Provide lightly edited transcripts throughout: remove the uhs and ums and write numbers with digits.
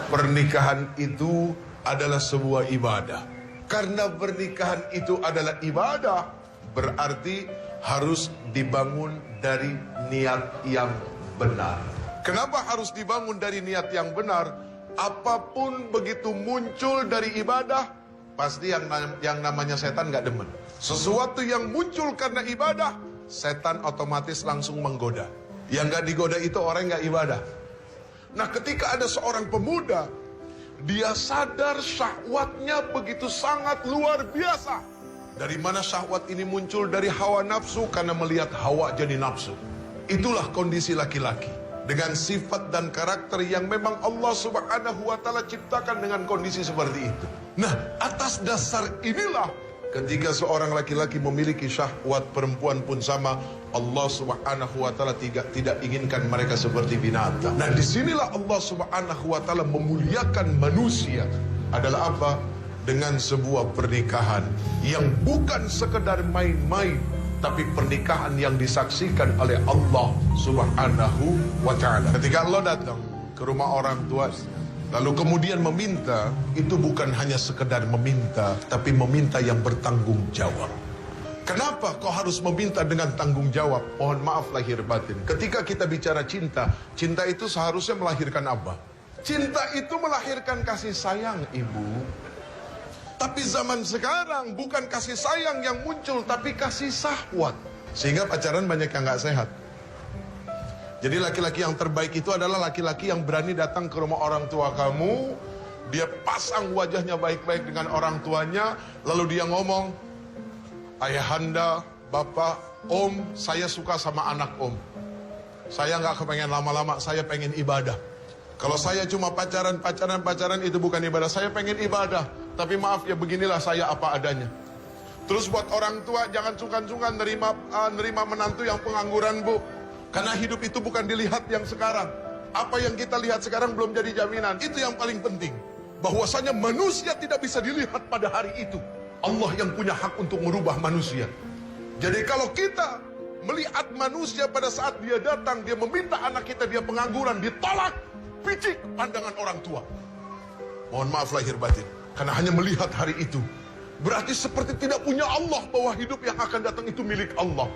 Pernikahan itu adalah sebuah ibadah. Karena pernikahan itu adalah ibadah, berarti harus dibangun dari niat yang benar. Kenapa harus dibangun dari niat yang benar? Apapun begitu muncul dari ibadah, pasti yang namanya setan gak demen. Sesuatu yang muncul karena ibadah, setan otomatis langsung menggoda. Yang gak digoda itu orang yang gak ibadah. Nah, ketika ada seorang pemuda, dia sadar syahwatnya begitu sangat luar biasa. Dari mana syahwat ini muncul? Dari hawa nafsu, karena melihat hawa jadi nafsu. Itulah kondisi laki-laki. Dengan sifat dan karakter yang memang Allah Subhanahu wa Ta'ala ciptakan dengan kondisi seperti itu. Nah, atas dasar inilah, ketika seorang laki-laki memiliki syahwat, perempuan pun sama. Allah Subhanahu wa Ta'ala tidak inginkan mereka seperti binatang. Nah, disinilah Allah Subhanahu wa Ta'ala memuliakan manusia. Adalah apa? Dengan sebuah pernikahan yang bukan sekedar main-main, tapi pernikahan yang disaksikan oleh Allah Subhanahu wa Ta'ala. Ketika Allah datang ke rumah orang tua, lalu kemudian meminta, itu bukan hanya sekedar meminta, tapi meminta yang bertanggung jawab. Kenapa kau harus meminta dengan tanggung jawab? Mohon maaf lahir batin. Ketika kita bicara cinta, cinta itu seharusnya melahirkan apa? Cinta itu melahirkan kasih sayang, ibu. Tapi zaman sekarang bukan kasih sayang yang muncul, tapi kasih syahwat. Sehingga pacaran banyak yang gak sehat. Jadi laki-laki yang terbaik itu adalah laki-laki yang berani datang ke rumah orang tua kamu. Dia pasang wajahnya baik-baik dengan orang tuanya. Lalu dia ngomong, ayahanda, bapak, om, saya suka sama anak om. Saya gak kepengen lama-lama, saya pengen ibadah. Kalau saya cuma pacaran itu bukan ibadah. Saya pengen ibadah. Tapi maaf ya, beginilah saya apa adanya. Terus buat orang tua, jangan sungkan-sungkan nerima menantu yang pengangguran, bu. Karena hidup itu bukan dilihat yang sekarang. Apa yang kita lihat sekarang belum jadi jaminan. Itu yang paling penting. Bahwasanya manusia tidak bisa dilihat pada hari itu. Allah yang punya hak untuk merubah manusia. Jadi kalau kita melihat manusia pada saat dia datang, dia meminta anak kita, dia pengangguran, ditolak. Picik pandangan orang tua. Mohon maaf lahir batin. Karena hanya melihat hari itu, berarti seperti tidak punya Allah, bahwa hidup yang akan datang itu milik Allah.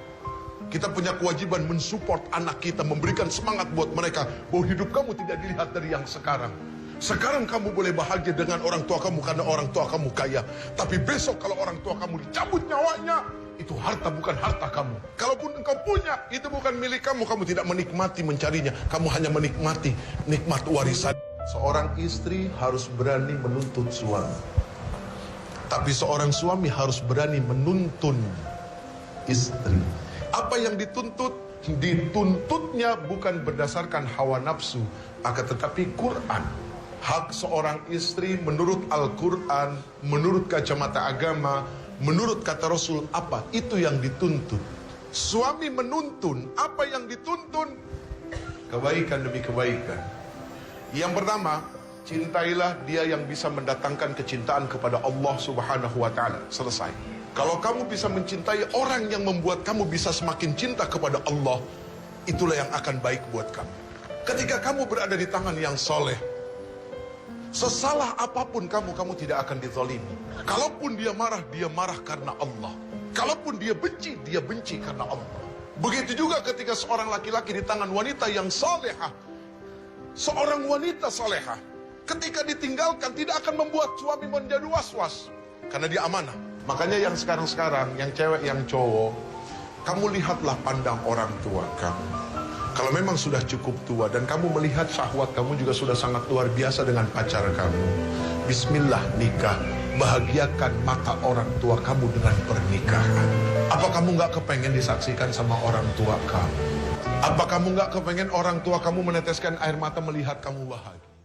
Kita punya kewajiban mensupport anak kita, memberikan semangat buat mereka, bahwa hidup kamu tidak dilihat dari yang sekarang. Sekarang kamu boleh bahagia dengan orang tua kamu karena orang tua kamu kaya. Tapi besok kalau orang tua kamu dicabut nyawanya, itu harta bukan harta kamu. Kalaupun engkau punya, itu bukan milik kamu. Kamu tidak menikmati mencarinya. Kamu hanya menikmati nikmat warisan. Seorang istri harus berani menuntut suami. Tapi seorang suami harus berani menuntun istri. Apa yang dituntut? Dituntutnya bukan berdasarkan hawa nafsu, akan tetapi Quran. Hak seorang istri menurut Al-Quran, menurut kacamata agama, menurut kata Rasul, apa? Itu yang dituntut. Suami menuntun, apa yang dituntun? Kebaikan demi kebaikan. Yang pertama, cintailah dia yang bisa mendatangkan kecintaan kepada Allah Subhanahu wa Ta'ala. Selesai. Kalau kamu bisa mencintai orang yang membuat kamu bisa semakin cinta kepada Allah, itulah yang akan baik buat kamu. Ketika kamu berada di tangan yang soleh, sesalah apapun kamu tidak akan dizalimi. Kalaupun dia marah karena Allah. Kalaupun dia benci karena Allah. Begitu juga ketika seorang laki-laki di tangan wanita yang salehah. Seorang wanita salehah, ketika ditinggalkan tidak akan membuat suami menjadi was-was. Karena dia amanah. Makanya yang sekarang-sekarang, yang cewek, yang cowok, kamu lihatlah pandang orang tua kamu. Kalau memang sudah cukup tua dan kamu melihat syahwat kamu juga sudah sangat luar biasa dengan pacar kamu, bismillah nikah. Bahagiakan mata orang tua kamu dengan pernikahan. Apa kamu gak kepengen disaksikan sama orang tua kamu? Apa kamu gak kepengen orang tua kamu meneteskan air mata melihat kamu bahagia?